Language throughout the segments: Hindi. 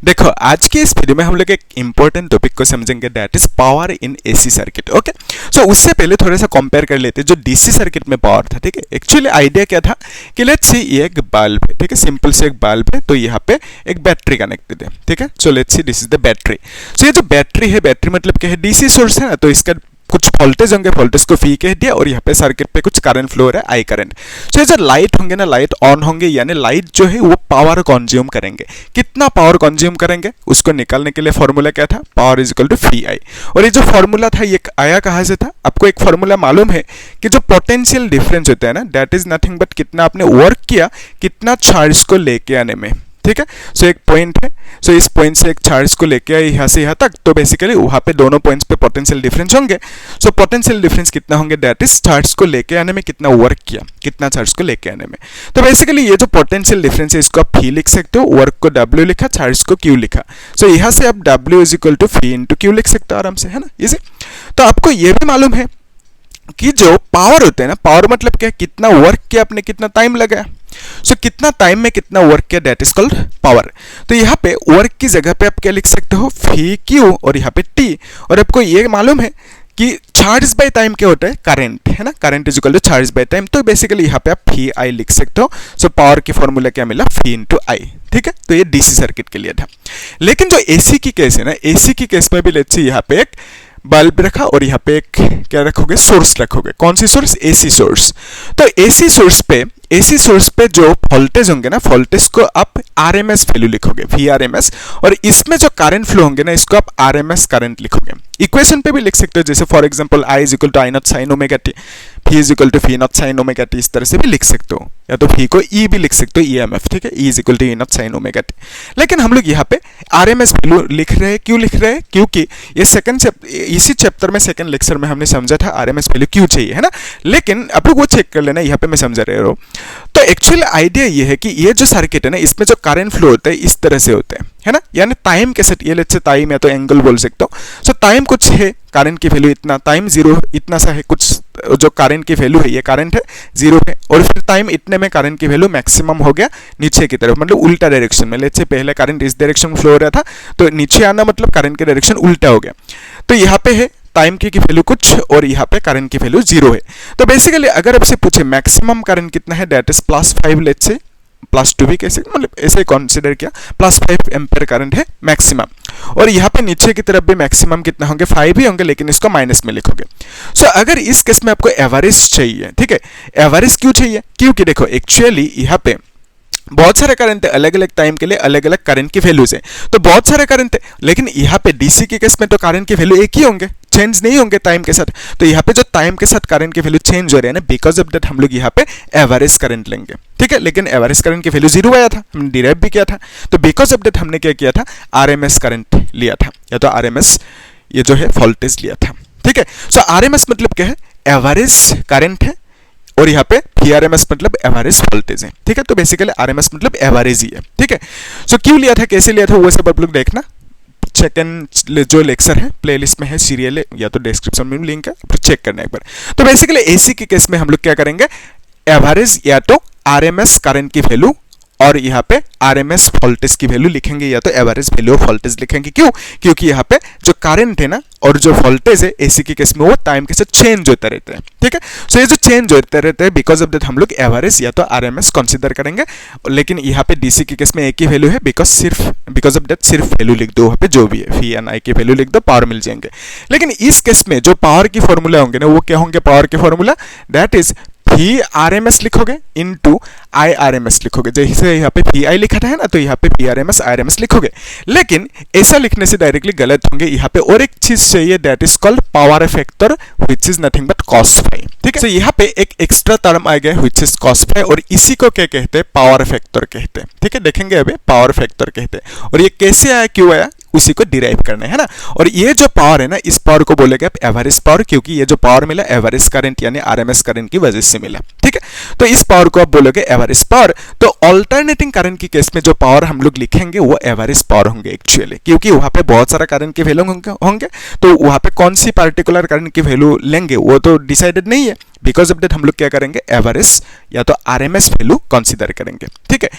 देखो आज के इस वीडियो में हम लोग एक इंपॉर्टेंट टॉपिक को समझेंगे, that is power in AC circuit. Okay, so उससे पहले थोड़ा सा कंपेयर कर लेते हैं जो डीसी सर्किट में पावर था। ठीक है, एक्चुअली आइडिया क्या था कि लेट्स सी ये एक बल्ब है, ठीक है, सिंपल से एक बल्ब है, तो यहाँ पे एक बैटरी कनेक्टेड है। ठीक है, so let's see this is the battery. So ये जो बैटरी है, बैटरी मतलब क्या है, डीसी सोर्स है ना, तो इसका कुछ वोल्टेज होंगे, वोल्टेज को फी कह दिया और यहाँ पे सर्किट पे कुछ करंट फ्लो हो रहा है, आई करंट। सो ये जो लाइट होंगे ना, लाइट ऑन होंगे, यानी लाइट जो है वो पावर कंज्यूम करेंगे। कितना पावर कंज्यूम करेंगे उसको निकालने के लिए फॉर्मूला क्या था, पावर इज इक्वल टू फी आई। और ये जो फॉर्मूला था ये आया कहाँ से था, आपको एक फॉर्मूला मालूम है कि जो पोटेंशियल डिफरेंस होता है ना, दैट इज नथिंग बट कितना आपने वर्क किया, कितना चार्ज को लेके आने में। ठीक है, सो एक पॉइंट है, सो इस पॉइंट से एक चार्ज को लेके आए यहाँ से यहाँ तक, तो बेसिकली वहाँ पे दोनों पॉइंट्स पे पोटेंशियल डिफरेंस होंगे। सो पोटेंशियल डिफरेंस कितना होंगे, दैट इज चार्ज को लेके आने में कितना वर्क किया, कितना चार्ज को लेके आने में। तो बेसिकली ये जो पोटेंशियल डिफरेंस है इसको आप फी लिख सकते हो, वर्क को W लिखा, चार्ज को Q लिखा। सो यहाँ से आप W is equal to phi into Q लिख सकते हो आराम से, है ना, इजी। तो आपको ये भी मालूम है कि जो पावर होते हैं ना, पावर मतलब क्या, कितना वर्क किया आपने, कितना टाइम लगाया। सो कितना टाइम में कितना वर्क किया, दैट इज कॉल्ड पावर। तो यहाँ पे वर्क की जगह पे आप क्या लिख सकते हो, फी क्यू और यहाँ पे टी। और आपको ये मालूम है कि चार्ज बाय टाइम क्या होता है, करंट, है ना, current is equal to charge by time. तो बेसिकली यहाँ पे आप फी आई लिख सकते हो। सो पावर की फॉर्मूला क्या मिला, फी इंटू आई। ठीक है, तो ये डीसी सर्किट के लिए था। लेकिन जो एसी की केस है ना, एसी की केस में भी लेट्स सी यहाँ पे एक बल्ब रखा और यहाँ पे एक क्या रखोगे, सोर्स रखोगे। कौन सी सोर्स, एसी सोर्स। तो एसी सोर्स पे जो वोल्टेज होंगे ना, वोल्टेज को आप आरएमएस वैल्यू लिखोगे, VRMS। और इसमें जो करंट फ्लो होंगे ना, इसको आप आरएमएस करंट लिखोगे। इक्वेशन पे भी लिख सकते हो, जैसे for example I is equal to I naught sine omega t, V is equal to V naught sine omega t, इस तरह से भी लिख सकते हो। या तो V को E भी लिख सकते हो, EMF। ठीक है, E is equal to E naught sine omega t. लेकिन हम लोग यहाँ पे आरएमएस वैल्यू लिख रहे हैं, क्यों लिख रहे हैं, क्योंकि ये इसी चैप्टर में सेकंड लेक्चर में हमने समझा था आरएमएस वैल्यू क्यों चाहिए, है ना। लेकिन आप लोग वो चेक कर लेना, यहाँ पे मैं समझा रहे हो। तो एक्चुअल आइडिया ये है कि ये जो सर्किट है ना, इसमें जो करंट फ्लो होता है इस तरह से होता है ना, यानी टाइम के साथ, ये लेट्स से टाइम या तो एंगल बोल सकते हो। सो टाइम कुछ है, करंट की वैल्यू इतना, टाइम जीरो इतना सा है, कुछ जो करंट की वैल्यू है, ये करंट है जीरो है, और फिर टाइम इतने में करंट की वैल्यू मैक्सिमम हो गया नीचे की तरफ, मतलब उल्टा डायरेक्शन में। लेट्स से पहले करंट इस डायरेक्शन में फ्लो हो रहा था, तो नीचे आना मतलब करंट की डायरेक्शन उल्टा हो गया। तो यहाँ पे है टाइम की वैल्यू कुछ और यहाँ पे करंट की वैल्यू जीरो है। तो बेसिकली अगर आपसे पूछे मैक्सिमम करंट कितना है, दैट इज +5, लेट्स से +2 भी कैसे, मतलब ऐसे कंसीडर किया, +5 एम्पेयर करंट है मैक्सिमम। और यहाँ पे नीचे की तरफ भी मैक्सिमम कितना होंगे, 5 ही होंगे, लेकिन इसको माइनस में लिखोगे। सो अगर इस केस में आपको एवरेज चाहिए, ठीक है, एवरेज क्यों चाहिए, क्योंकि देखो एक्चुअली यहाँ पे बहुत सारे करंट है, अलग अलग टाइम के लिए अलग अलग करंट की वैल्यूज है, तो बहुत सारे करंट है। लेकिन यहाँ पे डीसी के केस में तो करंट की वैल्यू एक ही होंगे, चेंज नहीं होंगे टाइम के साथ। तो यहाँ पे जो टाइम के साथ करंट की वैल्यू चेंज हो रही है ना, बिकॉज ऑफ दैट हम लोग यहाँ पे एवरेज करंट लेंगे। ठीक है, लेकिन एवरेज करंट की वैल्यू जीरो आया था, हमने डिराइव भी किया था। तो बिकॉज ऑफ दैट हमने क्या किया था, आरएमएस करंट लिया था, या तो आरएमएस ये जो है वोल्टेज लिया था। ठीक है, सो आरएमएस मतलब क्या है, एवरेज करंट है, और यहाँ पे VRMS मतलब एवरेज वोल्टेज है। ठीक है, तो बेसिकली RMS मतलब एवरेज ही है। ठीक है, सो क्यों लिया था, कैसे लिया था, वो सब आप लोग देखना। सेकंड जो लेक्चर है प्लेलिस्ट में है, सीरियल है, या तो डिस्क्रिप्शन में लिंक है, फिर चेक करना एक बार। तो बेसिकली एसी के केस में हम लोग क्या करेंगे, एवरेज या तो RMS करंट की वैल्यू और यहाँ पे RMS वोल्टेज की वैल्यू लिखेंगे, या तो एवरेज वैल्यू ऑफ वोल्टेज लिखेंगे। क्यों, क्योंकि यहाँ पे जो करंट है ना और जो वोल्टेज है एसी के केस में वो टाइम के साथ चेंज होता रहता है। ठीक है, सो ये जो चेंज होते रहते हैं, बिकॉज ऑफ दैट हम लोग एवरेज या तो RMS कंसीडर करेंगे। लेकिन यहाँ पे डीसी के केस में एक ही वैल्यू है, बिकॉज ऑफ दैट सिर्फ वैल्यू लिख दो, वहाँ पे जो भी है V/I की वैल्यू लिख दो, पावर मिल जाएंगे। लेकिन इस केस में जो पावर की फॉर्मूला होंगे ना, वो क्या होंगे, पावर के फॉर्मूला दैट इज VRMS लिखोगे इंटू IRMS लिखोगे। जैसे यहाँ पे VI लिखा था है ना, तो यहाँ पे VRMS IRMS लिखोगे। लेकिन ऐसा लिखने से डायरेक्टली गलत होंगे, यहाँ पे और एक चीज चाहिए, that is called power factor, which is nothing but cos phi। ठीक है, तो यहाँ पे एक एक्स्ट्रा टर्म आ गया व्हिच इज cos phi, और इसी को क्या कहते हैं, पावर फैक्टर कहते हैं। ठीक है, देखेंगे अभी पावर फैक्टर कहते हैं। और ये कैसे आया, क्यों आया, उसी को डिराइव करना है ना। और ये जो पावर है ना, इस पावर को बोलेंगे आप एवरेज पावर, क्योंकि ये जो पावर मिला एवरेज करंट यानी RMS करंट की वजह से मिला। ठीक है, तो इस पावर को आप बोलोगे एवरेज पावर। तो ऑल्टरनेटिंग करंट की केस में जो पावर हम लोग लिखेंगे वो एवरेज पावर होंगे एक्चुअली, क्योंकि वहां पे बहुत सारा करंट की वैल्यू होंगे, तो वहां पे कौन सी पार्टिकुलर करंट की वैल्यू लेंगे वो तो डिसाइडेड नहीं है। बिकॉज ऑफ दैट हम लोग क्या करेंगे, एवरेज या तो आरएमएस वैल्यू कंसीडर करेंगे, ठीक है।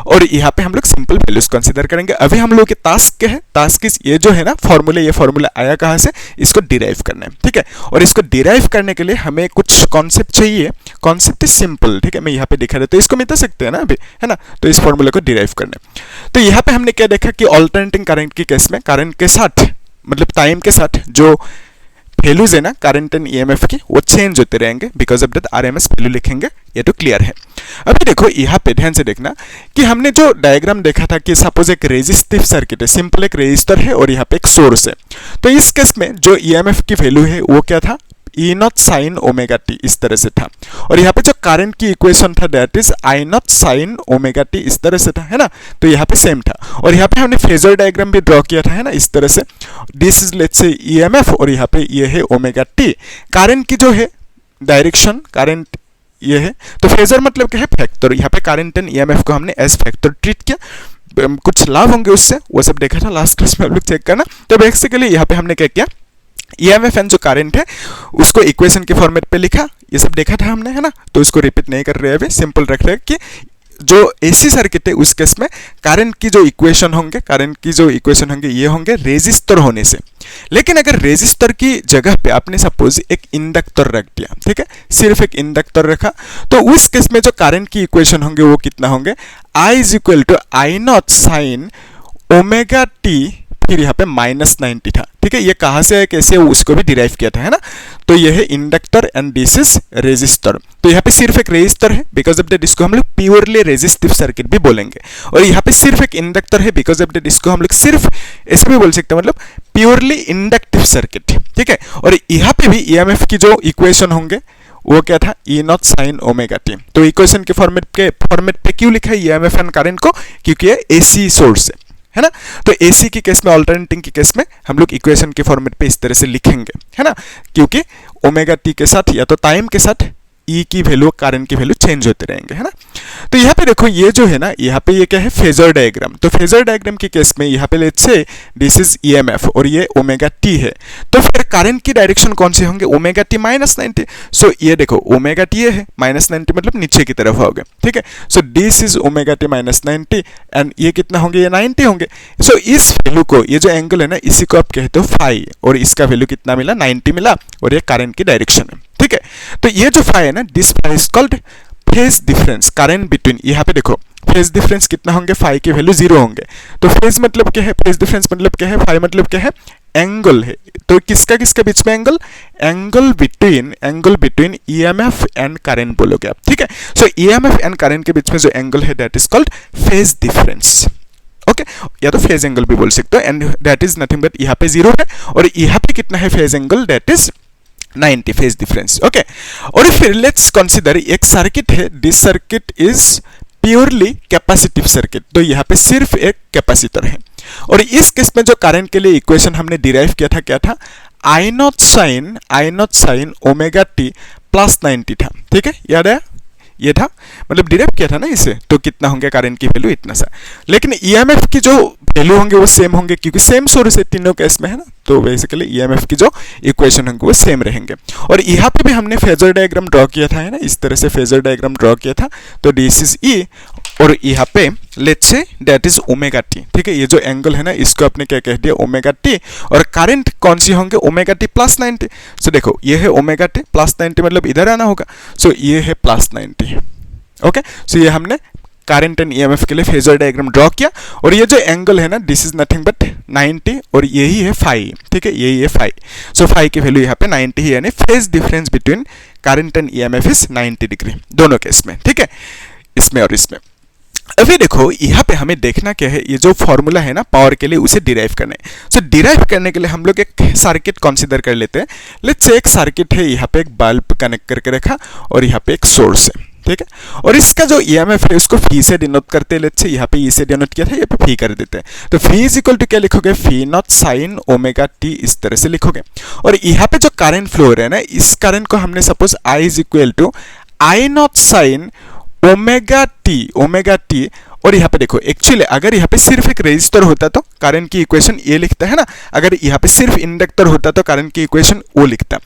और यहाँ पे हम लोग सिंपल वैल्यूज कंसीडर करेंगे। अभी हम लोग के टास्क क्या है, टास्क ये जो है ना फॉर्मूला, ये फॉर्मूला आया कहाँ से, इसको डिराइव करना है, ठीक है। और इसको डिराइव करने के लिए हमें कुछ कॉन्सेप्ट चाहिए। कॉन्सेप्ट इज सिंपल, ठीक है, मैं यहाँ पे दिखा देता हूँ, इसको मिटा सकते हैं ना अभी, है ना। तो इस फॉर्मूला को डिराइव करना है। तो यहाँ पे हमने क्या देखा कि ऑल्टरनेटिंग करंट के केस में करंट के साथ मतलब टाइम के साथ जो वैल्यूज है ना करंट एंड ईएमएफ की, वो चेंज होते रहेंगे। Because of that RMS value लिखेंगे, ये तो क्लियर है। अभी देखो यहाँ पे ध्यान से देखना कि हमने जो डायग्राम देखा था कि सपोज एक रेजिस्टिव सर्किट है, सिंपल एक रेजिस्टर है और यहाँ पे एक सोर्स है। तो इस केस में जो ईएमएफ की वैल्यू है वो क्या था, ई नॉट साइन ओमेगा टी, इस तरह से था। और यहाँ पे जो करंट की इक्वेशन था that is I naught sine omega t, इस तरह से था, है ना। तो यहाँ पे सेम था। और यहाँ पे हमने फेजर डायग्राम भी ड्रॉ किया था, है ना, इस तरह से। This is let's say EMF और यहाँ पे ये है ओमेगा टी। करंट की जो है डायरेक्शन, करंट ये है, तो फेजर मतलब क्या है, फैक्टर। यहाँ पे करंट एंड ईएमएफ को हमने एज फैक्टर ट्रीट किया। कुछ लाभ होंगे उससे, वो सब देखा था लास्ट क्लास में, आप लोग चेक करना। तो बेसिकली यहाँ पे हमने क्या किया, ईएमएफ एंड जो करंट है उसको इक्वेशन के फॉर्मेट पे लिखा, ये सब देखा था हमने, है ना। तो इसको रिपीट नहीं कर रहे हैं अभी, सिंपल रख रहे हैं कि जो एसी सर्किट है उस केस में करंट की जो इक्वेशन होंगे ये होंगे रेजिस्टर होने से। लेकिन अगर रेजिस्टर की जगह पे आपने सपोज एक इंडक्टर रख दिया, ठीक है, सिर्फ एक इंडक्टर रखा, तो उस केस में जो करंट की इक्वेशन होंगे वो कितना होंगे, I is equal to I naught sine omega T, फिर यहाँ पे -90 था, ठीक है। ये कहाँ से है, कैसे, उसको भी डिराइव किया था, है ना। तो ये है inductor and this is resistor. तो यहाँ पे सिर्फ एक रेजिस्टर है, बिकॉज ऑफ दैट इसको हम लोग प्योरली रेजिस्टिव सर्किट भी बोलेंगे। और यहाँ पे सिर्फ एक इंडक्टर है, बिकॉज ऑफ दैट इसको हम लोग सिर्फ ऐसे भी बोल सकते हैं, मतलब प्योरली इंडक्टिव सर्किट, ठीक है। और यहाँ पे भी ईएमएफ की जो इक्वेशन होंगे वो क्या था, ई नॉट साइन ओमेगा टी। तो इक्वेशन के फॉर्मेट पे क्यों लिखा है ईएमएफ एंड करंट को, क्योंकि ये एसी सोर्स है ना। तो एसी के केस में, ऑल्टरनेटिंग के केस में हम लोग इक्वेशन के फॉर्मेट पे इस तरह से लिखेंगे, है ना, क्योंकि ओमेगा टी के साथ या तो टाइम के साथ ई की वैल्यू, करंट की वैल्यू चेंज होते रहेंगे, है ना। तो यहाँ पे देखो ये जो है ना, यहाँ पे ये क्या है, फेजर डायग्राम। तो फेजर डायग्राम के केस में यहाँ पे let's say this is EMF और ये ओमेगा टी है। तो फिर करंट की डायरेक्शन कौन से होंगे, ओमेगा टी -90। सो ये देखो ओमेगा टी है, -90 मतलब नीचे की तरफ होगा, ठीक है। So this is omega T -90 and ये कितना होंगे, ये 90 होंगे। सो इस वैल्यू को, ये जो एंगल है ना, इसी को आप कहते हो फाई, और इसका वैल्यू कितना मिला, 90 मिला, और ये करंट की डायरेक्शन है, ठीक है। तो ये जो फाई है ना, this phi is called phase difference, current between. यहाँ पे देखो फेज डिफरेंस कितना होंगे, फाई की वैल्यू 0 होंगे। तो फेज मतलब क्या है, फेज डिफरेंस मतलब क्या है, फाई मतलब क्या है, एंगल है। तो किसका किसके बीच में angle, angle between EMF and current बोलोगे आप, ठीक है। सो ईएमएफ एंड करंट के बीच में जो एंगल है that is called phase difference, okay, या तो फेज एंगल भी बोल सकते हो। And that is nothing but यहाँ पे 0 है और यहाँ पे कितना है phase angle, that is 90 phase difference, okay. और फिर लेट्स कंसीडर एक सर्किट है, this circuit is purely capacitive circuit. तो यहाँ पे सिर्फ एक कैपेसिटर है। और इस केस में जो करंट के लिए इक्वेशन हमने डिराइव किया था, क्या था, आई नॉट साइन ओमेगा टी +90 था, ठीक है, याद आया, ये था, मतलब डिराइव किया था ना इसे। तो कितना होंगे करंट की वैल्यू, इतना सा। लेकिन ईएमएफ की जो वैल्यू होंगे वो सेम होंगे, क्योंकि सेम सोर्स है तीनों केस में, है ना। तो बेसिकली ईएमएफ की जो इक्वेशन होंगे वो सेम रहेंगे। और यहाँ पे भी हमने फेजर डायग्राम ड्रॉ किया था, है ना, इस तरह से फेजर डायग्राम ड्रॉ किया था। तो दिस इज ई और यहाँ पे let's say that is omega T, ठीक है। ये जो एंगल है ना, इसको आपने क्या कह दिया, ओमेगा टी। और करंट कौन सी होंगे, ओमेगा टी +90। सो देखो ये है ओमेगा टी +90, मतलब इधर आना होगा। सो ये है +90, ओके। सो ये हमने करंट एंड ईएमएफ के लिए फेजर डायग्राम ड्रॉ किया। और ये जो एंगल है ना, दिस इज नथिंग बट 90 और यही है फाई, ठीक है, यही है फाई। सो फाई की वैल्यू यहाँ पे 90 है, यानी phase difference between current and EMF is 90 degree दोनों केस में, ठीक है, इसमें और इसमें। अभी देखो यहाँ पे हमें देखना क्या है, ये जो फॉर्मूला है ना पावर के लिए, उसे डिराइव करना है। सो डिराइव करने के लिए हम लोग एक सर्किट कंसीडर कर लेते हैं। लेट्स से एक सर्किट है, यहाँ पे एक बल्ब कनेक्ट करके रखा और यहाँ पे एक सोर्स है, ठीक है। और इसका जो ईएमएफ है उसको फी से डिनोट करते हैं। लेट्स से यहाँ पे ई से डिनोट किया था, यहाँ पे फी कर देते हैं। तो फी इज इक्वल टू क्या लिखोगे, phi not sine omega t, इस तरह से लिखोगे। और यहाँ पे जो करंट फ्लो हो रहा है ना, इस करंट को हमने suppose I is equal to I naught sine omega t. और यहाँ पे देखो एक्चुअली अगर यहाँ पे सिर्फ एक रेजिस्टर होता तो करंट की इक्वेशन ये लिखता है ना, अगर यहाँ पे सिर्फ इंडक्टर होता तो करंट की इक्वेशन वो लिखता।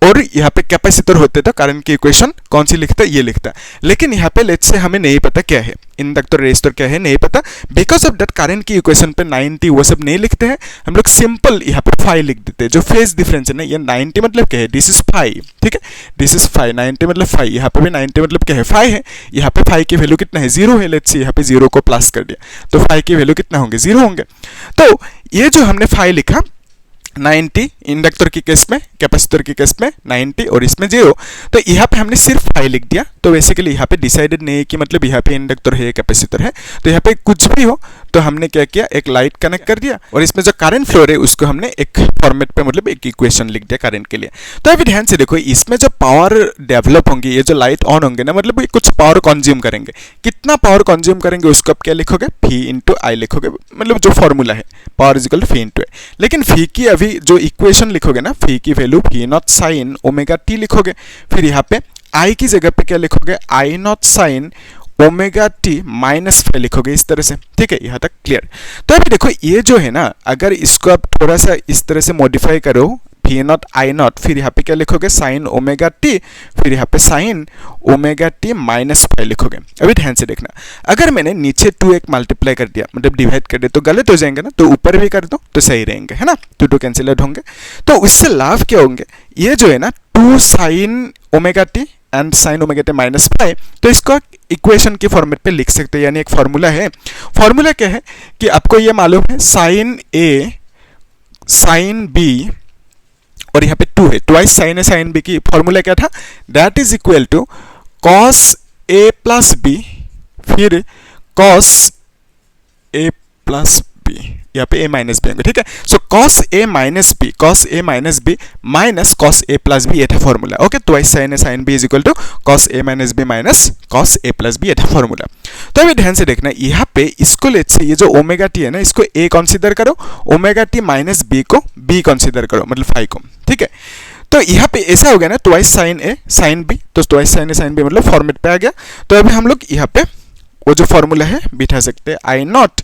और यहाँ पे कैपेसिटर होते तो करंट की इक्वेशन कौन सी लिखता है, ये लिखता है। लेकिन यहाँ पे लेट्स से हमें नहीं पता क्या है, इंडक्टर रेजिस्टर क्या है नहीं पता, बिकॉज ऑफ दैट करंट की इक्वेशन पे 90 वो सब नहीं लिखते हैं, हम लोग सिंपल यहाँ पे फाई लिख देते हैं। जो फेज डिफरेंस है ना, ये 90 मतलब क्या है, दिस इज फाई, ठीक है, दिस इज फाई, 90 मतलब फाई, यहाँ पे भी 90 मतलब क्या है, फाई है। यहाँ पे फाई की वैल्यू कितना है, 0 है। लेट्स से यहाँ पे 0 को प्लस कर दिया तो फाई की वैल्यू कितना होंगे, 0 होंगे। तो ये जो हमने फाई लिखा 90 इंडक्टर की केस में, कैपेसिटर की केस में 90 और इसमें 0, तो यहाँ पे हमने सिर्फ फाई लिख दिया। तो बेसिकली यहाँ पे डिसाइडेड नहीं है कि मतलब यहाँ पे इंडक्टर है कैपेसिटर है, तो यहाँ पे कुछ भी हो तो हमने क्या किया, एक लाइट कनेक्ट कर दिया और इसमें जो करंट फ्लो है उसको हमने एक फॉर्मेट पे मतलब एक इक्वेशन लिख दिया करंट के लिए। तो अभी ध्यान से देखो, इसमें जो पावर डेवलप होंगी, ये जो लाइट ऑन होंगे ना, मतलब ये कुछ पावर कंज्यूम करेंगे। कितना पावर कंज्यूम करेंगे उसको आप क्या लिखोगे, फी इंटू आई लिखोगे, मतलब जो फॉर्मूला है power is equal to phi into I. लेकिन फी की अभी जो इक्वेशन लिखोगे ना, फी की value fee not sine omega T लिखोगे, फिर यहाँ पे आई की जगह पे क्या लिखोगे, I naught sine omega T minus five लिखोगे, इस तरह से, ठीक है, यहाँ तक क्लियर। तो अभी देखो ये जो है ना, अगर इसको आप थोड़ा सा इस तरह से मॉडिफाई करो, फी नॉट आई नॉट, फिर यहाँ पे क्या लिखोगे, साइन ओमेगा टी, फिर यहाँ पे sign omega T minus five लिखोगे। अभी ध्यान से देखना, अगर मैंने नीचे 2 एक मल्टीप्लाई कर दिया, मतलब डिवाइड कर दिया, तो गलत हो जाएंगे ना, तो ऊपर भी कर दो तो सही रहेंगे, है ना, 2 कैंसिल आउट होंगे। तो उससे लाभ क्या होंगे, ये जो है ना 2 sign omega T and sign omega T minus five, तो इसको इक्वेशन के फॉर्मेट पे लिख सकते हैं, यानी एक फॉर्मूला है। फॉर्मूला क्या है कि आपको ये मालूम है, साइन ए साइन बी और यहाँ पे 2 है, twice sine A sine B की फॉर्मूला क्या था, that is equal to cos A plus B, फिर कॉस ए प्लस बी, यहाँ पे ए माइनस बी होंगे, ठीक है। So cos A minus B, cos A minus B minus cos A plus B, ये था formula, okay. Twice sine A sine B is equal to cos A minus B minus cos A plus B, ये था फॉर्मूला। तो अभी ध्यान से देखना, यहाँ पे इसको लेट्स से ये जो ओमेगा टी है ना, इसको ए कंसीडर करो, ओमेगा टी माइनस बी को बी कंसीडर करो, मतलब फाइव को, ठीक है। तो यहाँ पे ऐसा हो गया ना, twice sine A sine B, तो twice sine A sine B मतलब फॉर्मेट पे आ गया। तो अभी हम लोग यहाँ पे वो जो फॉर्मूला है बिठा सकते हैं, आई नॉट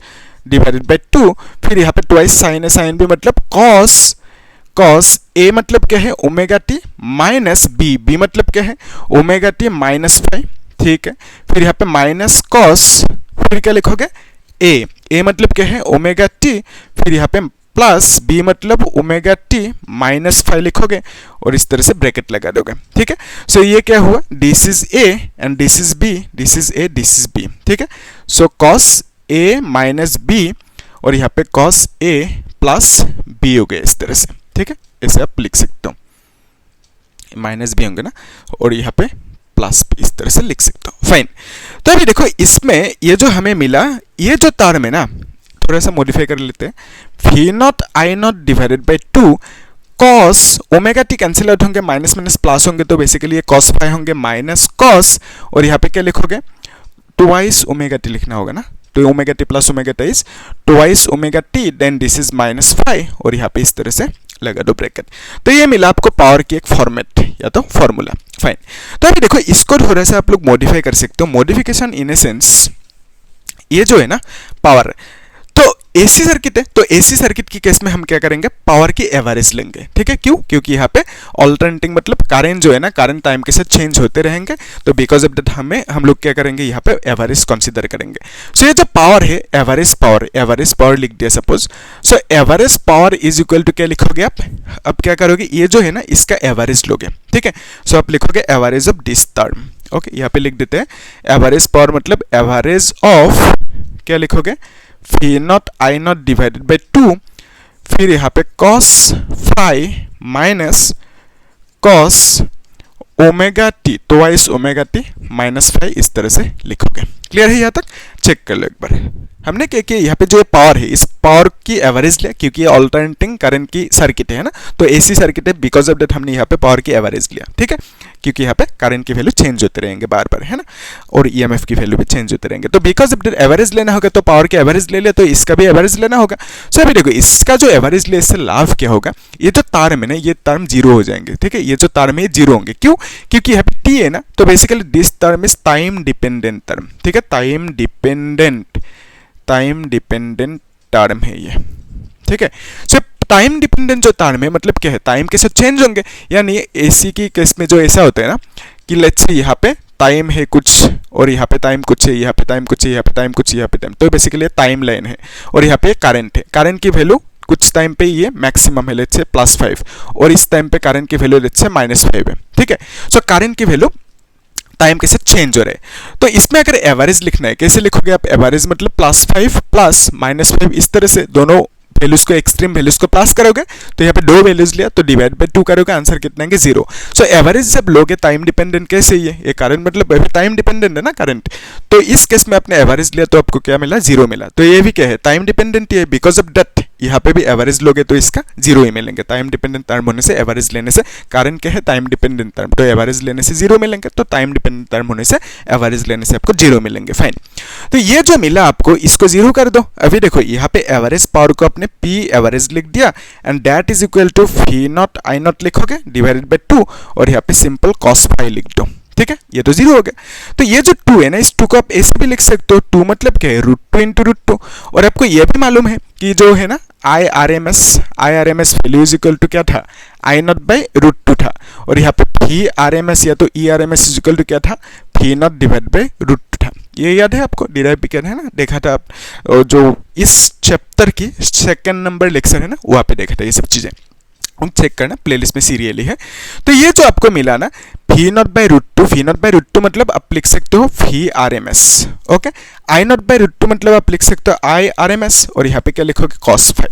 डिवाइडेड बाई 2, फिर यहाँ पे twice sine A sine B मतलब कॉस ए मतलब क्या है, omega T minus B, B मतलब क्या है, ओमेगा टी माइनस फाइव, ठीक है। फिर यहाँ पे माइनस कॉस, फिर क्या लिखोगे, ए मतलब क्या है, ओमेगा टी, फिर यहाँ पे प्लस बी मतलब ओमेगा टी माइनस फाइव लिखोगे और इस तरह से ब्रैकेट लगा दोगे, ठीक है। सो ये क्या हुआ, this is A and this is B, this is A this is B, ठीक है। So cos A minus B और यहाँ पे कॉस ए प्लस बी हो गए, इस तरह से, ठीक है। ऐसे आप लिख सकते हो, माइनस बी होंगे ना और यहाँ पे प्लस बी, इस तरह से लिख सकते हो, फाइन। तो अभी देखो इसमें ये जो हमें मिला, ये जो टर्म है ना, थोड़ा सा मॉडिफाई कर लेते हैं, phi naught I naught divided by 2 cos omega T cancel out होंगे, माइनस माइनस प्लस होंगे, तो बेसिकली ये कॉस फाइव होंगे माइनस कॉस, और यहाँ पे क्या लिखोगे, ट्वाइस ओमेगा टी लिखना होगा ना, तो omega T plus omega T is twice omega T, then this is minus five और यहाँ पे इस तरह से लगा दो ब्रैकेट। तो ये मिला आपको पावर की एक फॉर्मेट या तो फॉर्मूला, फाइन। तो अभी देखो इसको थोड़ा सा आप लोग मॉडिफाई कर सकते हो, मॉडिफिकेशन इन ए सेंस, ये जो है ना पावर, तो एसी सर्किट है, तो एसी सर्किट की केस में हम क्या करेंगे, पावर की एवरेज लेंगे, ठीक है। क्यों, क्योंकि यहाँ पे ऑल्टरनेटिंग मतलब करंट जो है ना, करंट टाइम के साथ चेंज होते रहेंगे, तो बिकॉज ऑफ दैट हम लोग क्या करेंगे, यहाँ पे एवरेज कंसीडर करेंगे। सो ये जो पावर है, एवरेज पावर लिख दिया suppose. So average power is equal to क्या लिखोगे आप, अब क्या करोगे, ये जो है ना इसका एवरेज लोगे, ठीक है। सो आप लिखोगे average of this term, okay, यहाँ पे लिख देते हैं एवरेज पावर मतलब एवरेज ऑफ, क्या लिखोगे, phi naught I naught divided by 2, फिर यहाँ पे cos five minus cos omega T, twice omega T minus five, इस तरह से लिखोगे। क्लियर है यहाँ तक, चेक कर लो एक बार। हमने क्या किया, यहाँ पे जो पावर है इस पावर की एवरेज लिया, क्योंकि ये ऑल्टरनेटिंग करंट की सर्किट है ना, तो एसी सर्किट है, बिकॉज ऑफ दैट हमने यहाँ पे पावर की एवरेज लिया, ठीक है, क्योंकि यहाँ पे करंट की वैल्यू चेंज होते रहेंगे बार बार, है ना, और ईएमएफ की वैल्यू भी चेंज होते रहेंगे, तो बिकॉज ऑफ दैट एवरेज लेना होगा, तो पावर की एवरेज ले लिया, तो इसका भी एवरेज लेना होगा। सो अभी देखो इसका जो एवरेज ले, इससे लाभ क्या होगा, ये जो टर्म है ना, ये टर्म जीरो हो जाएंगे, ठीक है, ये जो टर्म है जीरो होंगे, क्यों, क्योंकि यहाँ पे टी है ना, तो basically this term is time dependent term, ठीक है, टाइम डिपेंडेंट टर्म है ये, ठीक है। सो टाइम डिपेंडेंट जो टर्म है मतलब क्या है, टाइम के साथ चेंज होंगे, यानी एसी की केस में जो ऐसा होता है ना कि लेट्स से यहाँ पे टाइम है कुछ और यहाँ पे टाइम कुछ है, यहाँ पे टाइम कुछ है, यहाँ पे टाइम कुछ, यहाँ पे टाइम, तो बेसिकली टाइम लाइन है और यहाँ पे करंट है। करंट की वैल्यू कुछ टाइम पे ये मैक्सिमम है लेट्स से +5 और इस टाइम पे करंट की वैल्यू लेट्स से -5 है, ठीक है। सो करंट की वैल्यू टाइम के साथ चेंज हो रहे हैं। तो इसमें अगर एवरेज लिखना है, कैसे लिखोगे आप एवरेज, मतलब +5 प्लस -5, इस तरह से दोनों वैल्यूज को, एक्सट्रीम वैल्यूज को प्लस करोगे तो यहाँ पे 2 वैल्यूज लिया तो डिवाइड बाय 2 करोगे, आंसर कितना है 0। सो एवरेज जब लोगे टाइम डिपेंडेंट कैसे ही है, ये करंट मतलब टाइम डिपेंडेंट है ना करंट, तो इस केस में आपने एवरेज लिया तो आपको क्या मिला 0 मिला। तो ये भी क्या है टाइम डिपेंडेंट ही है, बिकॉज ऑफ दैट यहाँ पे भी एवरेज लोगे तो इसका 0 ही मिलेंगे। टाइम डिपेंडेंट टर्म होने से एवरेज लेने से, कारण क्या है टाइम डिपेंडेंट टर्म, तो एवरेज लेने से 0 मिलेंगे, तो टाइम डिपेंडेंट टर्म होने से एवरेज लेने से आपको 0 मिलेंगे। फाइन, तो ये जो मिला आपको इसको 0 कर दो। अभी देखो यहाँ पे एवरेज पावर को अपने P एवरेज लिख दिया and that is equal to V naught I naught लिखोगे डिवाइडेड बाय 2 और यहाँ पे सिंपल cos phi लिख दो, ठीक है, ये तो 0 हो गया। तो ये जो 2 है ना, इस 2 को आप ऐसे भी लिख सकते हो, 2 मतलब क्या है √2 इंटू √2, और आपको ये भी मालूम है कि जो है ना IRMS value is equal to क्या था I नॉट बाई √2 था, और यहाँ पे VRMS या तो ERMS इज इक्वल टू क्या था V नॉट डिवाइड बाई √2 था। ये याद है आपको, डिराइव भी किया है ना, देखा था आप जो इस चैप्टर की 2nd नंबर लेक्चर है ना वहाँ पे देखा था ये सब चीजें, हम चेक करना प्लेलिस्ट में सीरियली है। तो ये जो आपको मिला ना V नॉट बाई √2 मतलब आप लिख सकते हो VRMS, okay. I not by √2 मतलब आप लिख सकते हो IRMS और यहाँ पे क्या लिखोगे cos phi।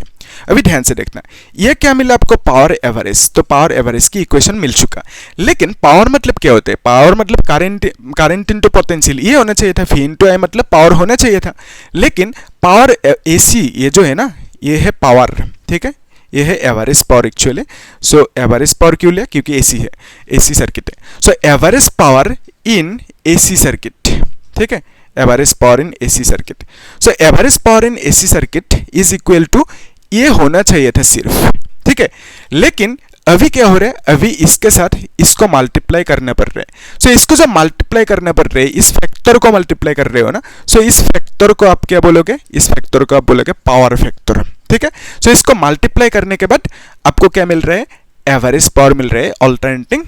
अभी ध्यान से देखना, ये क्या मिला आपको पावर एवरेज, तो पावर एवरेज की इक्वेशन मिल चुका। लेकिन पावर मतलब क्या होता है, पावर मतलब करंट इनटू पोटेंशियल, ये होना चाहिए था, V इंटू I मतलब पावर होना चाहिए था। लेकिन पावर AC ये जो है ना ये है पावर, ठीक है, ये है average power actually. So average power क्यों लिया, क्योंकि एसी है, एसी सर्किट है। So average power in AC circuit, ठीक है, average power in AC circuit. So average power in AC circuit is equal to ये होना चाहिए था सिर्फ, ठीक है। लेकिन अभी क्या हो रहा है, अभी इसके साथ इसको मल्टीप्लाई करना पड़ रहा है। सो इसको जब मल्टीप्लाई करना पड़ रहा है, इस फैक्टर को मल्टीप्लाई कर रहे हो ना, सो इस फैक्टर को आप क्या बोलोगे, इस फैक्टर को आप बोलोगे पावर फैक्टर, ठीक है। सो इसको मल्टीप्लाई करने के बाद आपको क्या मिल रहा है, एवरेज पावर मिल रहा है अल्टरनेटिंग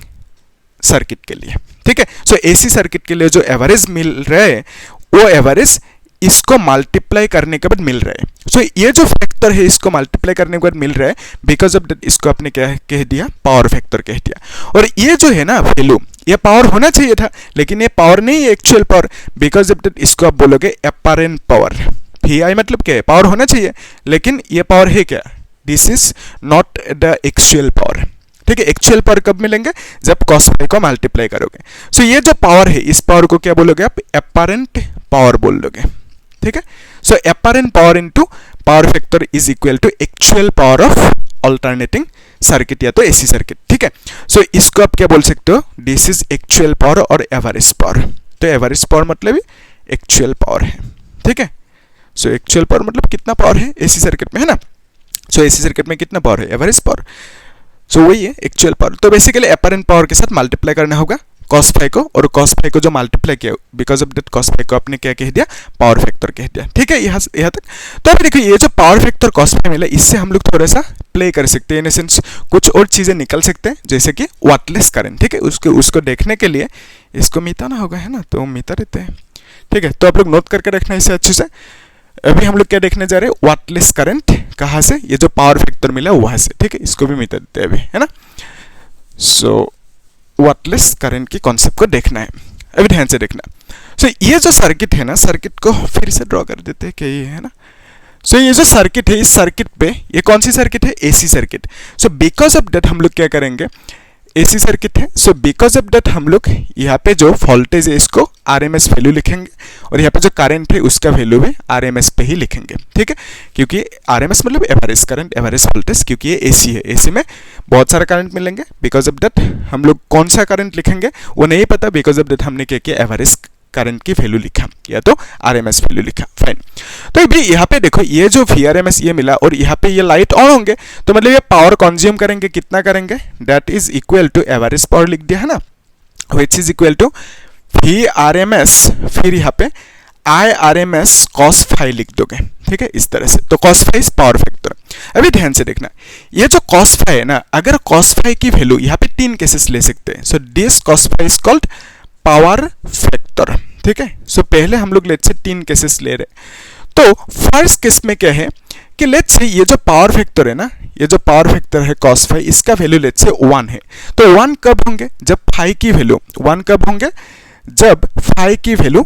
सर्किट के लिए, ठीक है। सो एसी सर्किट के लिए जो एवरेज मिल रहा है वो एवरेज इसको मल्टीप्लाई करने के बाद मिल रहा है। सो ये जो फैक्टर है इसको मल्टीप्लाई करने के बाद मिल रहा है, बिकॉज ऑफ दैट इसको आपने क्या कह दिया, पावर फैक्टर कह दिया। और ये जो है ना वैल्यू, ये पावर होना चाहिए था, लेकिन ये पावर नहीं है actual power, because of that इसको आप बोलोगे अपैरेंट पावर। VI मतलब क्या है, पावर होना चाहिए, लेकिन ये पावर है क्या, this is not the actual power, ठीक है। एक्चुअल पावर कब मिलेंगे, जब cos phi को मल्टीप्लाई करोगे। सो ये जो पावर है इस पावर को क्या बोलोगे आप, अपैरेंट पावर बोल दोगे, ठीक है। So apparent power into power factor is equal to actual power of alternating circuit या तो एसी सर्किट, ठीक है। सो इसको आप क्या बोल सकते हो, दिस इज एक्चुअल पावर और एवरेज पावर। तो एवरेज पावर मतलब एक्चुअल पावर है, ठीक है। सो एक्चुअल पावर मतलब कितना पावर है एसी सर्किट में, है ना। सो एसी सर्किट में कितना पावर है, एवरेज पावर। सो वही है एक्चुअल पावर। तो बेसिकली अपैरेंट पावर के साथ मल्टीप्लाई करना होगा cos phi को, और cos phi को जो मल्टीप्लाई किया, because of that cos phi को आपने क्या कह दिया, पावर फैक्टर कह दिया, ठीक है, यहाँ तक। तो अभी देखिए ये जो पावर फैक्टर cos phi मिला, इससे हम लोग थोड़ा सा प्ले कर सकते हैं, इन सेंस कुछ और चीजें निकल सकते हैं, जैसे कि वाटलेस करंट, ठीक है। उसको देखने के लिए इसको मिटाना होगा, है ना, तो मिटा देते हैं, ठीक है। तो आप लोग नोट करके रखना इसे अच्छे से। अभी हम लोग क्या देखने जा रहे हैं, वाटलेस करंट कहाँ से, ये जो पावर फैक्टर मिला वहां से, ठीक है। इसको भी मिटा देते हैं अभी, है ना। सो वाटलेस करंट की कॉन्सेप्ट को देखना है, अभी ध्यान से देखना। सो ये जो सर्किट है ना, सर्किट को फिर से ड्रॉ कर देते हैं क्या, ये है ना। सो ये जो सर्किट है, इस सर्किट पे ये कौन सी सर्किट है, AC circuit. So because of that हम लोग क्या करेंगे, एसी सर्किट है, सो बिकॉज ऑफ दैट हम लोग यहाँ पे जो वोल्टेज है इसको आरएमएस वैल्यू लिखेंगे, और यहाँ पे जो करंट है उसका वैल्यू भी आरएमएस पे ही लिखेंगे, ठीक है। क्योंकि आरएमएस मतलब एवरेज करंट, एवरेज वोल्टेज, क्योंकि ये एसी है, एसी में बहुत सारा करंट मिलेंगे। बिकॉज ऑफ दैट हम लोग कौन सा करंट लिखेंगे वो नहीं पता, बिकॉज ऑफ दैट हमने क्या किया, एवरेज करंट की वैल्यू लिखा या तो आरएमएस वैल्यू लिखा। फाइन, तो अभी यहाँ पे देखो ये जो VRMS ये मिला और यहाँ पे ये लाइट ऑन होंगे, तो मतलब ये पावर कंज्यूम करेंगे, कितना करेंगे, that is equal to average power लिख दिया है ना, which is equal to VRMS, फिर यहाँ पे IRMS cos phi लिख दोगे, ठीक है, इस तरह से। तो cos phi is power factor. अभी ध्यान से देखना, ये जो cos phi है ना, अगर cos phi की वैल्यू यहाँ पे 3 केसेस ले सकते हैं। So this cos phi is called power factor, ठीक है। सो पहले हम लोग लेट्स से 3 केसेस ले रहे, तो फर्स्ट केस में क्या है कि लेट्स से ये जो पावर फैक्टर है ना, ये जो पावर फैक्टर है cos phi, इसका वैल्यू लेट्स से 1 है। तो 1 कब होंगे, जब phi की वैल्यू 1 कब होंगे, जब phi की वैल्यू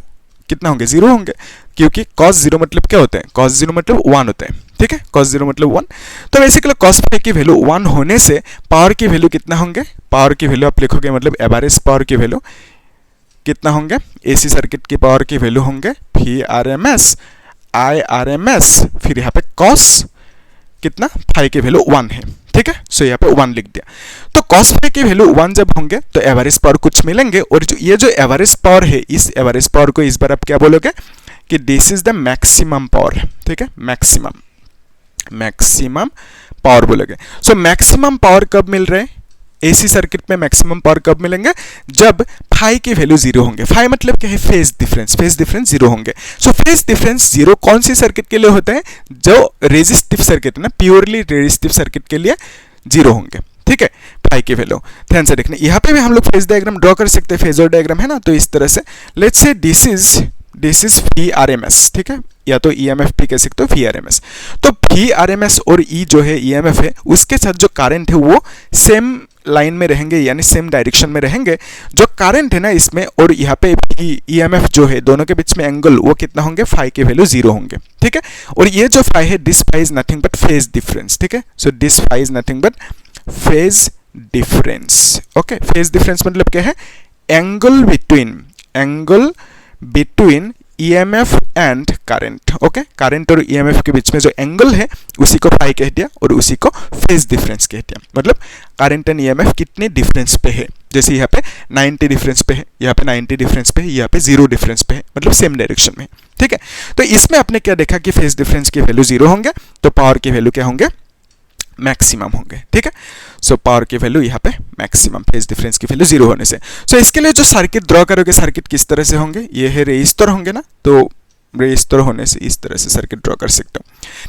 कितना होंगे, 0 होंगे, क्योंकि cos 0 मतलब क्या होता है, cos 0 मतलब 1 होता है, ठीक है, cos 0 मतलब 1। तो बेसिकली cos phi की वैल्यू 1 होने से पावर की वैल्यू कितना होंगे, पावर की वैल्यू आप लिखोगे मतलब एवरेज पावर की वैल्यू कितना होंगे, एसी सर्किट की पावर की वैल्यू होंगे Vrms Irms, फिर यहाँ पे cos कितना, phi की वैल्यू 1 है, ठीक है। सो यहाँ पे 1 लिख दिया। तो cos phi की वैल्यू 1 जब होंगे तो एवरेज पावर कुछ मिलेंगे, और जो ये जो एवरेज पावर है, इस एवरेज पावर को इस बार आप क्या बोलोगे कि this is the maximum power, ठीक है, मैक्सिमम पावर बोलोगे। सो मैक्सिमम पावर कब मिल रहे हैं, एसी सर्किट में मैक्सिमम पावर कब मिलेंगे, जब phi की वैल्यू 0 होंगे। phi मतलब क्या है, फेज डिफरेंस, फेज डिफरेंस 0 होंगे। सो फेज डिफरेंस 0 कौन सी सर्किट के लिए होता है, जो रेजिस्टिव सर्किट है ना, प्योरली रेजिस्टिव सर्किट के लिए 0 होंगे, ठीक है, phi की वैल्यू। ध्यान से देखना, यहाँ पे भी हम लोग फेज डायग्राम ड्रॉ कर सकते हैं, फेजर डायग्राम है ना, तो इस तरह से let's say this is Vrms, ठीक है, या तो EMF भी कह सकते हो Vrms। तो Vrms और E जो है EMF है, उसके साथ जो करंट है वो सेम लाइन में रहेंगे, यानी सेम डायरेक्शन में रहेंगे। जो करंट है ना इसमें और यहाँ पे EMF जो है, दोनों के बीच में एंगल वो कितना होंगे, phi के वैल्यू 0 होंगे, ठीक है। और ये जो phi है, this phi is nothing but phase difference, ठीक है। So this phi is nothing but phase difference, okay. Phase difference मतलब क्या है, angle between EMF and current, okay. Current और EMF के बीच में जो एंगल है उसी को phi कह दिया, और उसी को फेज डिफरेंस कह दिया। मतलब करंट एंड EMF कितने डिफरेंस पे है, जैसे यहाँ पे 90 डिफरेंस पे है, यहाँ पे 90 डिफरेंस पे है, यहाँ पे 0 डिफरेंस पे है, मतलब सेम डायरेक्शन में, ठीक है। तो इसमें आपने क्या देखा कि फेज डिफरेंस की वैल्यू 0 होंगे, तो पावर की वैल्यू क्या होंगे, मैक्सिमम होंगे, ठीक है। सो पावर की वैल्यू यहाँ पे मैक्सिमम, फेज डिफरेंस की वैल्यू 0 होने से। सो इसके लिए जो सर्किट ड्रॉ करोगे, सर्किट किस तरह से होंगे, ये है रेजिस्टर होंगे ना, तो रेजिस्टर होने से इस तरह से सर्किट ड्रॉ कर सकते हो,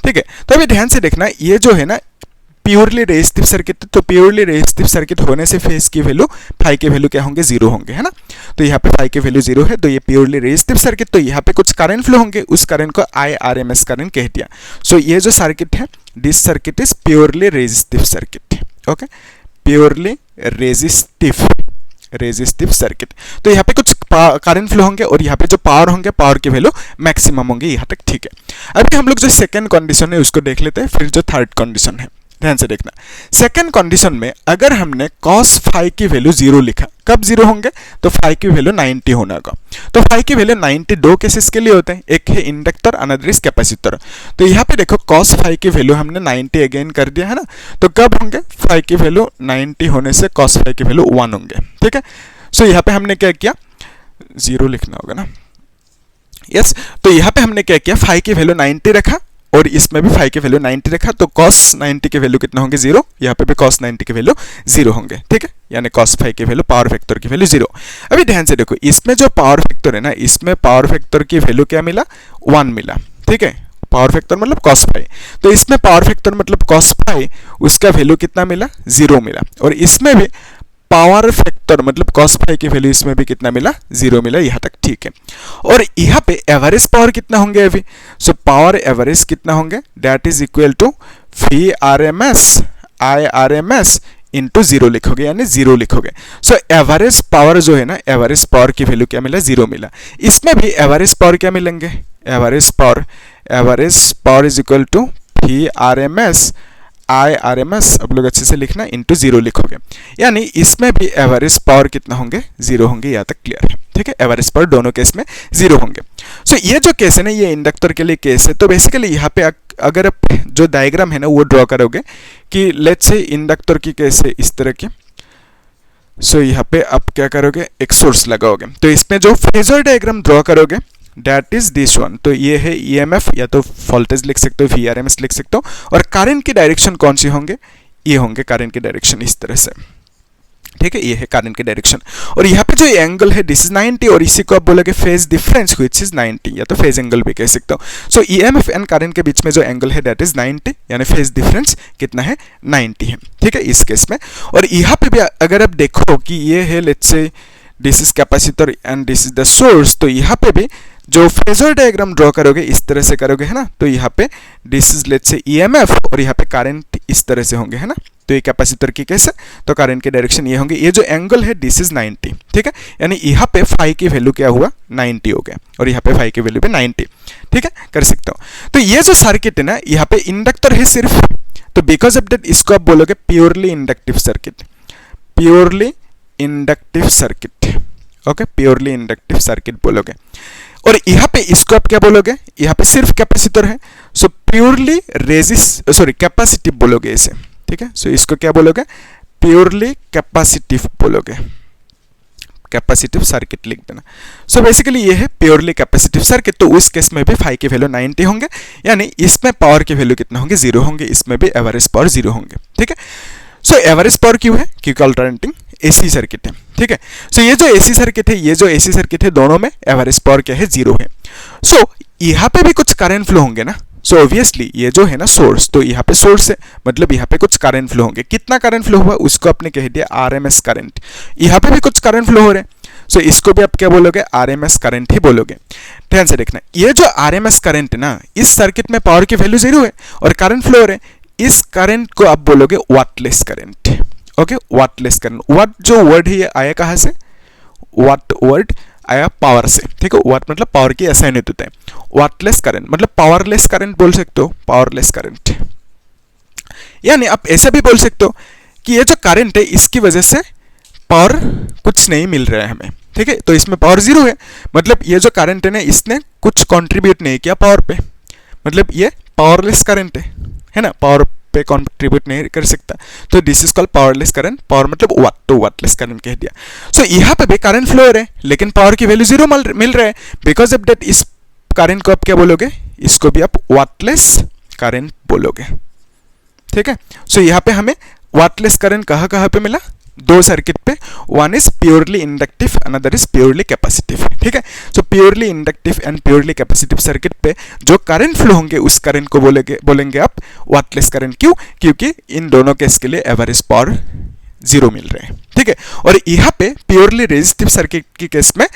ठीक है। तो अभी ध्यान से देखना, ये जो है ना प्योरली रेजिस्टिव सर्किट, तो प्योरली रेजिस्टिव सर्किट होने से फेज की वैल्यू, phi की वैल्यू क्या होंगे, 0 होंगे, है ना। तो यहाँ पे phi की वैल्यू 0 है, तो ये प्योरली रेजिस्टिव सर्किट, तो यहाँ पे कुछ करंट फ्लो होंगे, उस करंट को Irms करंट कह दिया। सो ये जो सर्किट है, this circuit is purely resistive circuit, okay, purely resistive circuit. तो यहाँ पे कुछ करंट फ्लो होंगे, और यहाँ पे जो पावर होंगे, पावर की वैल्यू मैक्सिमम होंगे, यहाँ तक ठीक है। अभी हम लोग जो सेकंड कंडीशन है उसको देख लेते हैं, फिर जो थर्ड कंडीशन है, ध्यान से देखना। सेकंड कंडीशन में अगर हमने cos phi की वैल्यू 0 लिखा, कब 0 होंगे, तो phi की वैल्यू 90 होना होगा। तो phi की वैल्यू 90 दो केसेस के लिए होते हैं, एक है इंडक्टर, अनदर इज कैपेसिटर। तो यहाँ पे देखो cos phi की वैल्यू हमने 90 अगेन कर दिया है ना, तो कब होंगे, phi की वैल्यू 90 होने से cos phi की वैल्यू 1 होंगे, ठीक है। सो यहाँ पे हमने क्या किया, 0 लिखना होगा ना, यस। तो यहाँ पे हमने क्या किया, phi की वैल्यू 90 रखा, और इसमें भी phi की वैल्यू 90 रखा, तो cos 90 की वैल्यू कितना होंगे, 0। यहाँ पे भी cos 90 की वैल्यू 0 होंगे, ठीक है, यानी cos phi की वैल्यू, पावर फैक्टर की वैल्यू 0। अभी ध्यान से देखो, इसमें जो पावर फैक्टर है ना, इसमें पावर फैक्टर की वैल्यू क्या मिला, 1 मिला, ठीक है। पावर फैक्टर मतलब cos phi, तो इसमें पावर फैक्टर मतलब cos phi, उसका वैल्यू कितना मिला, 0 मिला। और इसमें भी पावर फैक्टर मतलब cos phi की वैल्यू इसमें भी कितना मिला, 0 मिला, यहाँ तक ठीक है। और यहाँ पे एवरेज पावर कितना होंगे अभी, सो पावर एवरेज कितना होंगे, that is equal to Vrms Irms into 0 लिखोगे, यानी 0 लिखोगे। सो एवरेज पावर जो है ना, एवरेज पावर की वैल्यू क्या मिला, 0 मिला। इसमें भी एवरेज पावर क्या मिलेंगे, average power is equal to Vrms Irms, अब लोग अच्छे से लिखना, इंटू 0 लिखोगे, यानी इसमें भी एवरेज पावर कितना होंगे, 0 होंगे, यहाँ तक क्लियर है, ठीक है। एवरेज पावर दोनों केस में 0 होंगे। सो ये जो केस है ना, ये इंडक्टर के लिए केस है। तो बेसिकली यहाँ पे अगर आप जो डायग्राम है ना वो ड्रॉ करोगे कि लेट्स से इंडक्टर की केस है इस तरह की, सो यहाँ पे आप क्या करोगे, एक सोर्स लगाओगे, तो इसमें जो फेजर डायग्राम ड्रॉ करोगे दैट इज दिस वन। तो ये है EMF, या तो वोल्टेज लिख सकते हो, Vrms लिख सकते हो, और करंट की डायरेक्शन कौन सी होंगे, ये होंगे करंट की डायरेक्शन इस तरह से, ठीक है, ये है करंट की डायरेक्शन। और यहाँ पे जो एंगल है दिस इज 90 और इसी को आप बोलोगे फेज डिफरेंस व्हिच इज 90 या तो फेज एंगल भी कह सकते हो। सो ईएमएफ एंड करंट के बीच में जो एंगल है दैट इज 90 यानी फेज डिफरेंस कितना है 90 है। ठीक है, इस केस में। और यहाँ पे भी अगर आप देखो कि ये है let's say this is capacitor and this is the source, तो यहाँ पे भी जो फेजर डायग्राम ड्रॉ करोगे इस तरह से करोगे है ना, तो यहाँ पे this is let's say EMF और यहाँ पे करंट इस तरह से होंगे है ना। तो ये कैपेसिटर की केस है तो करंट की डायरेक्शन ये होंगे। ये जो एंगल है दिस इज 90। ठीक है, यानी यहाँ पे फाई की वैल्यू क्या हुआ 90 हो गया और यहाँ पे फाई की वैल्यू पे 90। ठीक है, कर सकते हो। तो ये जो सर्किट है ना यहाँ पे इंडक्टर है सिर्फ, तो बिकॉज ऑफ दैट इसको आप बोलोगे purely inductive circuit, purely inductive circuit. Okay, purely inductive circuit बोलोगे। और यहाँ पे इसको आप क्या बोलोगे, यहाँ पे सिर्फ कैपेसिटर है so purely resist sorry capacitive बोलोगे इसे। ठीक है, सो इसको क्या बोलोगे प्योरली कैपेसिटिव बोलोगे, कैपेसिटिव सर्किट लिख देना। सो बेसिकली ये है प्योरली कैपेसिटिव सर्किट। तो उस केस में भी फाई की वैल्यू 90 होंगे यानी इसमें पावर की वैल्यू कितना होंगे 0 होंगे, इसमें भी एवरेज पावर 0 होंगे। ठीक है, सो एवरेज पावर क्यों है क्योंकि अल्टरनेटिंग एसी सर्किट है। ठीक है, सो ये जो एसी सर्किट है ये जो एसी सर्किट है दोनों में एवरेज पावर क्या है 0 है। सो यहाँ पे भी कुछ करंट फ्लो होंगे ना, सो ऑब्वियसली ये जो है ना सोर्स, तो यहाँ पे सोर्स है मतलब यहाँ पे कुछ करंट फ्लो होंगे। कितना करंट फ्लो हुआ उसको आपने कह दिया आरएमएस करंट। यहाँ पे भी कुछ करंट फ्लो हो रहे हैं सो इसको भी आप क्या बोलोगे आरएमएस करंट ही बोलोगे। ध्यान से देखना, ये जो आरएमएस करंट है ना इस सर्किट में पावर की वैल्यू 0 है और करंट फ्लो हो रहे हैं, इस करंट को आप बोलोगे wattless current. Okay, wattless current. Watt जो वर्ड है ये आया कहाँ से, वाट वर्ड आया पावर से। ठीक है, वाट मतलब पावर की ऐसा यूनिट होता है। वाटलेस करंट मतलब पावरलेस करंट बोल सकते हो, पावरलेस करंट। यानी आप ऐसा भी बोल सकते हो कि ये जो करंट है इसकी वजह से पावर कुछ नहीं मिल रहा है हमें। ठीक है, तो इसमें पावर 0 है मतलब ये जो करंट है ना इसने कुछ कंट्रीब्यूट नहीं किया पावर पे, मतलब ये पावरलेस करंट है ना, पावर पे कंट्रीब्यूट नहीं कर सकता। तो this is called powerless current. Power मतलब वाट, तो वाटलेस करंट कह दिया। सो यहाँ पे भी करंट फ्लो हो रहा है लेकिन पावर की वैल्यू 0 मिल रहा है। बिकॉज ऑफ दैट इस करंट को आप क्या बोलोगे, इसको भी आप वाटलेस करंट बोलोगे। ठीक है, सो यहाँ पे हमें वाटलेस करंट कहाँ पे मिला, दो सर्किट पे, one is purely inductive another is purely capacitive. ठीक है, so purely inductive and purely capacitive circuit पे जो करंट फ्लो होंगे उस करंट को बोलेंगे आप वाटलेस करंट। क्यों, क्योंकि इन दोनों केस के लिए एवरेज पावर 0 मिल रहे हैं। ठीक है, और यहाँ पे प्योरली रेजिस्टिव सर्किट की केस में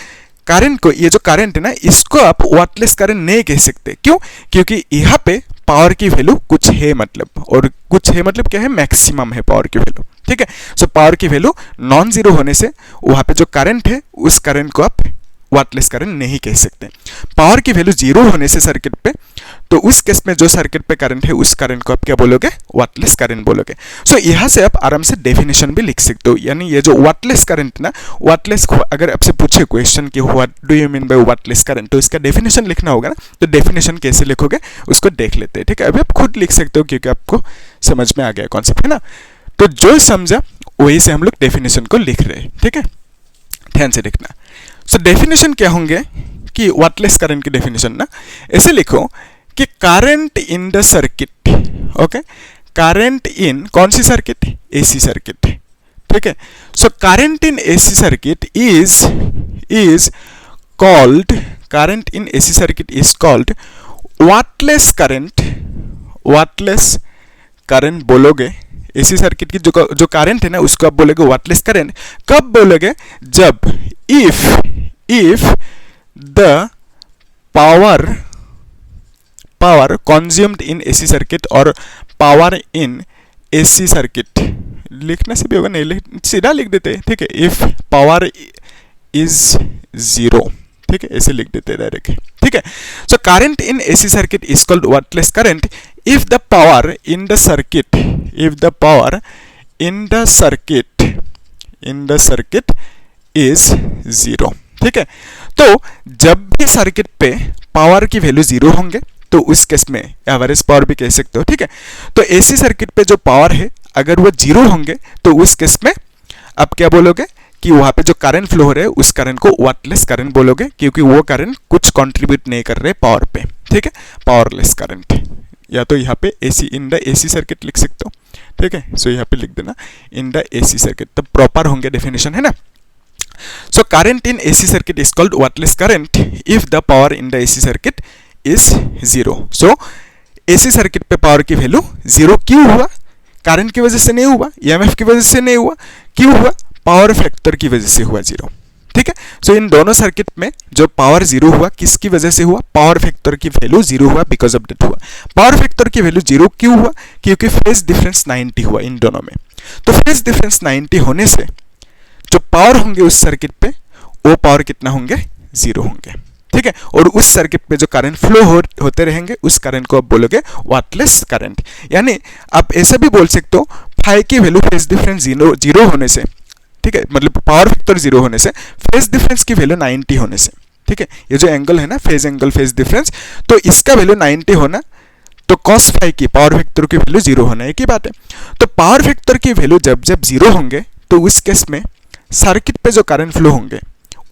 करंट को, ये जो करंट है ना इसको आप वाटलेस करंट नहीं कह सकते। क्यों, क्योंकि यहाँ पे पावर की वैल्यू कुछ है मतलब, और कुछ है मतलब क्या है, मैक्सिमम है पावर की वैल्यू। ठीक है, सो पावर की वैल्यू नॉन जीरो होने से वहां पे जो करंट है उस करंट को आप वाटलेस करंट नहीं कह सकते। पावर की वैल्यू 0 होने से सर्किट पे, तो उस केस में जो सर्किट पे करंट है उस करंट को आप क्या बोलोगे, वाटलेस करंट बोलोगे। सो यहाँ से आप आराम से डेफिनेशन भी लिख सकते हो। यानी ये जो वाटलेस करंट ना, वाटलेस अगर आपसे पूछे क्वेश्चन कि what do you mean by wattless current, तो इसका डेफिनेशन लिखना होगा ना। तो डेफिनेशन कैसे लिखोगे उसको देख लेते हैं। ठीक है, अभी आप खुद लिख सकते हो क्योंकि आपको समझ में आ गया कॉन्सेप्ट, है ना। तो जो समझा वही से हम लोग डेफिनेशन को लिख रहे हैं। ठीक है, ध्यान से देखना। सो डेफिनेशन क्या होंगे कि वाटलेस करंट की डेफिनेशन ना ऐसे लिखो कि current in the circuit, okay, current in कौन सी सर्किट, एसी सर्किट। ठीक है, so current in AC circuit is called, current in AC circuit is called wattless current. Wattless current बोलोगे, एसी सर्किट की जो करंट है ना उसको आप बोलोगे वाटलेस करंट। कब बोलोगे, जब if the power consumed in AC circuit or power in AC circuit, लिखने से भी होगा, नहीं सीधा लिख देते हैं। ठीक है, if power is 0, ठीक है, ऐसे लिख देते हैं डायरेक्ट। ठीक है, so current in AC circuit is called wattless current if the power in the circuit, if the power in the circuit is 0। ठीक है, तो जब भी सर्किट पे पावर की वैल्यू 0 होंगे तो उस केस में एवरेज पावर भी कह सकते हो। ठीक है, तो एसी सर्किट पे जो पावर है अगर वो 0 होंगे तो उस केस में आप क्या बोलोगे कि वहां पे जो करंट फ्लो हो रहा है उस करंट को वाटलेस करंट बोलोगे, क्योंकि वो करंट कुछ कंट्रीब्यूट नहीं कर रहे पावर पे। ठीक है, पावरलेस करंट, या तो यहाँ पे AC in the AC circuit लिख सकते हो। ठीक है। सो यहाँ पे लिख देना इन द एसी सर्किट, तो प्रॉपर होंगे डेफिनेशन, है ना। So current in AC circuit is called wattless current if the power in the AC circuit is 0. So AC circuit पे पावर की वैल्यू 0 क्यों हुआ? करंट की वजह से नहीं हुआ, EMF की वजह से नहीं हुआ, क्यों हुआ? पावर फैक्टर की वजह से हुआ 0, ठीक है। सो इन दोनों सर्किट में जो पावर 0 हुआ किसकी वजह से हुआ? पावर फैक्टर की वैल्यू 0 हुआ, बिकॉज ऑफ दैट हुआ। पावर फैक्टर की वैल्यू 0 क्यों हुआ? क्योंकि फेज डिफरेंस 90 हुआ इन दोनों में। तो फेज डिफरेंस 90 होने से जो पावर होंगे उस सर्किट पे वो पावर कितना होंगे? 0 होंगे, ठीक है। और उस सर्किट पे जो करंट फ्लो होते रहेंगे उस करंट को आप बोलोगे वाटलेस करंट। यानी आप ऐसे भी बोल सकते हो फाई की वैल्यू फेज डिफरेंस 0 होने से, ठीक है, मतलब पावर फैक्टर 0 होने से, फेज डिफरेंस की वैल्यू 90 होने से, ठीक है। ये जो एंगल है ना फेज एंगल फेज डिफरेंस, तो इसका वैल्यू 90 होना, तो कॉस फाई की पावर फैक्टर की वैल्यू 0 होना, एक ही बात है। तो पावर फैक्टर की वैल्यू जब 0 होंगे तो उस केस में सर्किट पे जो करंट फ्लो होंगे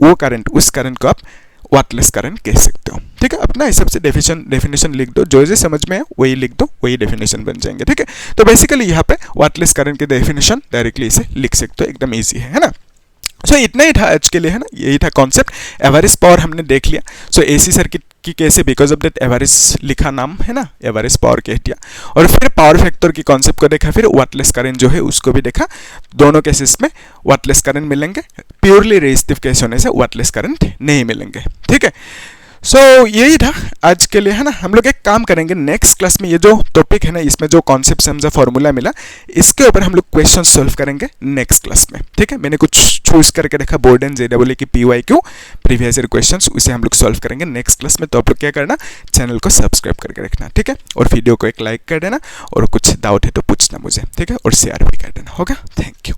वो करंट, उस करंट को आप वाटलेस करंट कह सकते हो, ठीक है। अपना हिसाब से डेफिनेशन लिख दो, जो समझ में है वही लिख दो, वही डेफिनेशन बन जाएंगे, ठीक है। तो बेसिकली यहाँ पे वाटलेस करंट की डेफिनेशन डायरेक्टली इसे लिख सकते हो, एकदम ईजी है ना। सो इतना ही था आज के लिए, है ना, यही था कॉन्सेप्ट। एवरेज पावर हमने देख लिया। सो एसी सर्किट की कैसे बिकॉज ऑफ दैट एवरेज लिखा नाम, है ना, एवरेज पावर कह दिया। और फिर पावर फैक्टर की कॉन्सेप्ट को देखा, फिर वाटलेस करंट जो है उसको भी देखा। दोनों केसेस में वाटलेस करंट मिलेंगे, प्योरली रेजिस्टिव केस होने से वाटलेस करंट नहीं मिलेंगे, ठीक है। सो यही था आज के लिए, है ना। हम लोग एक काम करेंगे नेक्स्ट क्लास में, ये जो टॉपिक है ना इसमें जो कॉन्सेप्ट समझा, फॉर्मूला मिला, इसके ऊपर हम लोग क्वेश्चन सॉल्व करेंगे नेक्स्ट क्लास में, ठीक है। मैंने कुछ चूज करके देखा बोर्ड एंड JEE की PYQ प्रीवियस ईयर क्वेश्चंस, उसे हम लोग सॉल्व करेंगे नेक्स्ट क्लास में। तो आप लोग क्या करना, चैनल को सब्सक्राइब करके रखना, ठीक है, और वीडियो को एक लाइक कर देना, और कुछ डाउट है तो पूछना मुझे, ठीक है, और शेयर भी कर देना, होगा। Thank you.